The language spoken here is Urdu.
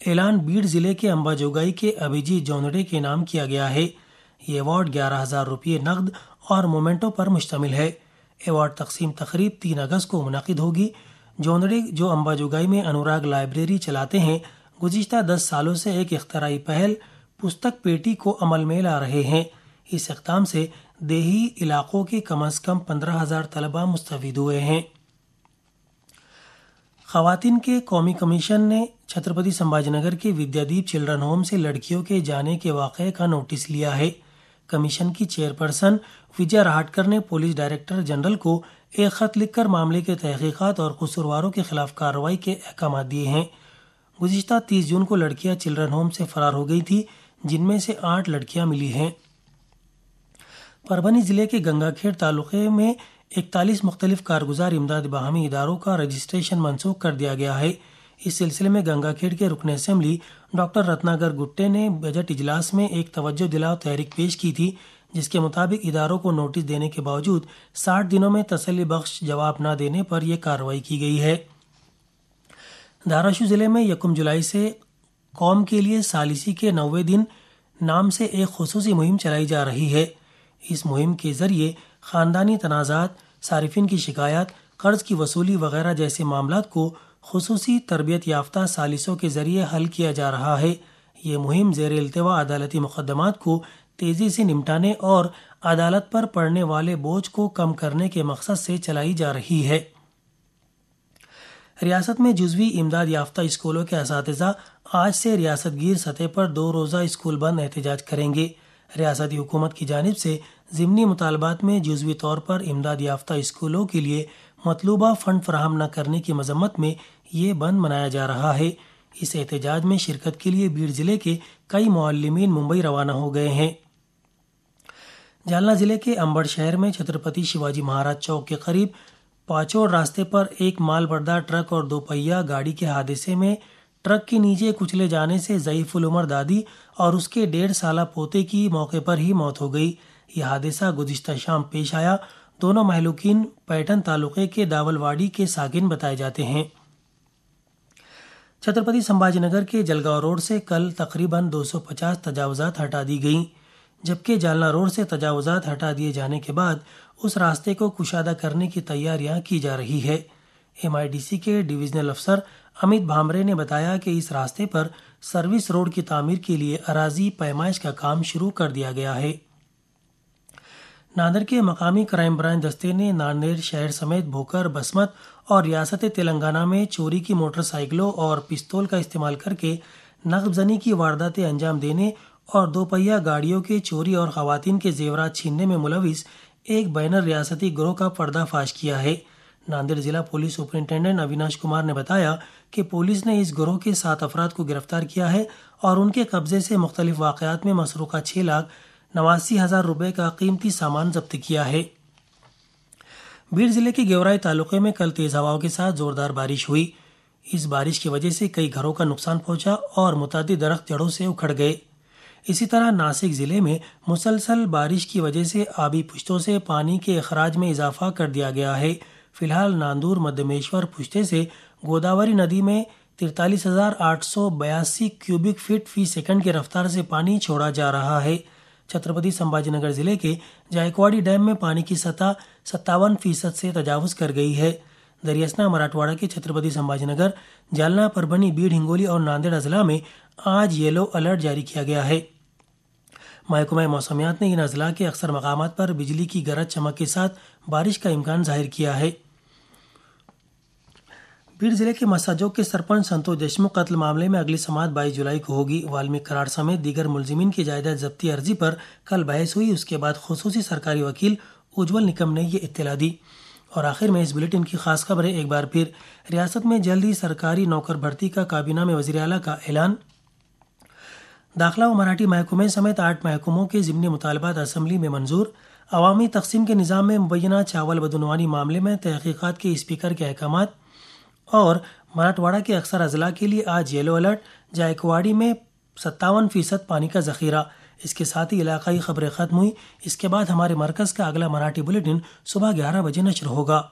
اعلان بیڑ ضلع کے امباجوگائی کے ابھیجیت جونڈے کے نام کیا گیا ہے۔ یہ ایوارڈ 11,000 روپے نقد اور مومنٹو پر مشتمل ہے۔ ایوارڈ تقسیم تقریب 3 اگست کو منعقد ہوگی۔ جونڈے جو امباجوگائی میں انوراگ لائبریری چلاتے ہیں، گزشتہ 10 سالوں سے ایک اختراعی پہل پستک پیٹی کو عمل میں لا رہے ہیں۔ اس اقدام سے دیہی علاقوں کے کم از کم 15,000 طلباء مستفید ہوئے ہیں۔ خواتین کے قومی کمیشن نے چھترپتی سمبھاجی نگر کے ودیا دیپ چلڈرن ہوم سے لڑکیوں کے جانے کے واقعے کا نوٹس لیا ہے۔ کمیشن کی چیئرپرسن وجیا راہٹکر نے پولیس ڈائریکٹر جنرل کو ایک خط لکھ کر معاملے کے تحقیقات اور قصورواروں کے خلاف کارروائی کے احکامات دیے ہیں۔ گزشتہ 30 جون کو لڑکیاں چلڈرن ہوم سے فرار ہو گئی تھی، جن میں سے 8 لڑکیاں ملی ہیں۔ پربھنی ضلع کے گنگا کھیڑ تعلقے میں 41 مختلف کارگزار امداد باہمی اداروں کا رجسٹریشن منسوخ کر دیا گیا ہے۔ اس سلسلے میں گنگا کھیڑ کے رکن اسمبلی ڈاکٹر رتناگر گٹے نے بجٹ اجلاس میں ایک توجہ دلاؤ تحریک پیش کی تھی، جس کے مطابق اداروں کو نوٹس دینے کے باوجود 60 دنوں میں تسلی بخش جواب نہ دینے پر یہ کارروائی کی گئی ہے۔ دھاراشو ضلع میں 1 جولائی سے قوم کے لیے ثالثی کے 90 دن نام سے ایک خصوصی مہم چلائی جا رہی ہے۔ اس مہم کے ذریعے خاندانی تنازعات، صارفین کی شکایات، قرض کی وصولی وغیرہ جیسے معاملات کو خصوصی تربیت یافتہ ثالثوں کے ذریعے حل کیا جا رہا ہے۔ یہ مہم زیر التوا عدالتی مقدمات کو تیزی سے نمٹانے اور عدالت پر پڑنے والے بوجھ کو کم کرنے کے مقصد سے چلائی جا رہی ہے۔ ریاست میں جزوی امداد یافتہ اسکولوں کے اساتذہ آج سے ریاست گیر سطح پر 2 روزہ اسکول بند احتجاج کریں گے۔ ریاستی حکومت کی جانب سے ضمنی مطالبات میں جزوی طور پر امداد یافتہ اسکولوں کے لیے مطلوبہ فنڈ فراہم نہ کرنے کی مذمت میں یہ بند منایا جا رہا ہے۔ اس احتجاج میں شرکت کے لیے بیڑ ضلع کے کئی معلمین ممبئی روانہ ہو گئے ہیں۔ جالنہ ضلع کے امبڑ شہر میں چھترپتی شیواجی مہاراج چوک کے قریب پاچوڑ راستے پر ایک مال بردار ٹرک اور 2 پہیہ گاڑی کے حادثے میں ٹرک کے نیچے کچلے جانے سے ضعیف العمر دادی اور اس کے 1.5 سالہ پوتے کی موقع پر ہی موت ہو گئی۔ یہ حادثہ گزشتہ شام پیش آیا۔ دونوں مہلوکین پیٹن تعلقے کے داول واڑی کے ساکن بتائے جاتے ہیں۔ چھترپتی سمبھاجی نگر کے جلگاؤں روڈ سے کل تقریباً 250 تجاوزات ہٹا دی گئیں، جبکہ جالنہ روڈ سے تجاوزات ہٹا دیے جانے کے بعد اس راستے کو کشادہ کرنے کی تیاریاں کی جا رہی ہے۔ MIDC کے ڈویژنل افسر امیت بھامرے نے بتایا کہ اس راستے پر سروس روڈ کی تعمیر کے لیے اراضی پیمائش کا کام شروع کر دیا گیا ہے۔ ناندیڑ کے مقامی کرائم برانچ دستے نے ناندیڑ شہر سمیت بھوکر، بسمت اور ریاست تلنگانہ میں چوری کی موٹر سائیکلوں اور پستول کا استعمال کر کے نقب زنی کی وارداتیں انجام دینے اور 2 پہیہ گاڑیوں کے چوری اور خواتین کے زیورات چھیننے میں ملوث ایک بین الریاستی گروہ کا پردہ فاش کیا ہے۔ ناندیڑ ضلع پولیس سپرنٹینڈنٹ اویناش کمار نے بتایا کہ پولیس نے اس گروہ کے 7 افراد کو گرفتار کیا ہے اور ان کے قبضے سے مختلف واقعات میں مسروقہ 6,89,000 روپے کا قیمتی سامان ضبط کیا ہے۔ بیڑ ضلع کے گیورائی تعلقے میں کل تیز ہواؤں کے ساتھ زوردار بارش ہوئی۔ اس بارش کی وجہ سے کئی گھروں کا نقصان پہنچا اور متعدد درخت جڑوں سے اکھڑ گئے۔ اسی طرح ناسک ضلع میں مسلسل بارش کی وجہ سے آبی پشتوں سے پانی کے اخراج میں اضافہ کر دیا گیا ہے۔ فی الحال ناندور مدھمیشور پشتے سے گوداوری ندی میں 43,882 کیوبک فٹ فی سیکنڈ کی رفتار سے پانی چھوڑا جا رہا ہے۔ چھترپتی سمبھاجی نگر ضلع کے جائکواڑی ڈیم میں پانی کی سطح 57% سے تجاوز کر گئی ہے۔ دریاسنا مراٹھواڑہ کے چھترپتی سمبھاجی نگر، جالنہ، پربھنی، بیڑ، ہنگولی اور ناندیڑ اضلاع میں آج یلو الرٹ جاری کیا گیا ہے۔ محکمہ موسمیات نے ان اضلاع کے اکثر مقامات پر بجلی کی گرج چمک کے ساتھ بارش کا امکان ظاہر کیا ہے۔ بیڑ ضلع کے مساجوک کے سرپنچ سنتوش دیشمکھ قتل معاملے میں اگلی سماعت 22 جولائی کو ہوگی۔ والمیک کراڑ سمیت دیگر ملزمین کی جائیداد ضبطی عرضی پر کل بحث ہوئی۔ اس کے بعد خصوصی سرکاری وکیل اجول نکم نے یہ اطلاع دی۔ اور آخر میں اس بلیٹن کی خاص خبریں ایک بار پھر۔ ریاست میں جلد ہی سرکاری نوکر بھرتی کا کابینہ میں وزیر اعلیٰ کا اعلان۔ داخلہ و مراٹھی محکمے سمیت 8 محکموں کے ضمنی مطالبات اسمبلی میں منظور۔ عوامی تقسیم کے نظام میں مبینہ چاول بدعنوانی معاملے میں تحقیقات کے اسپیکر کے احکامات۔ اور مراٹھواڑہ کے اکثر اضلاع کے لیے آج یلو الرٹ، جائکواڑی میں 57% پانی کا ذخیرہ۔ اس کے ساتھ ہی علاقائی خبریں ختم ہوئی۔ اس کے بعد ہمارے مرکز کا اگلا مراٹھی بلیٹن صبح 11 بجے نشر ہوگا۔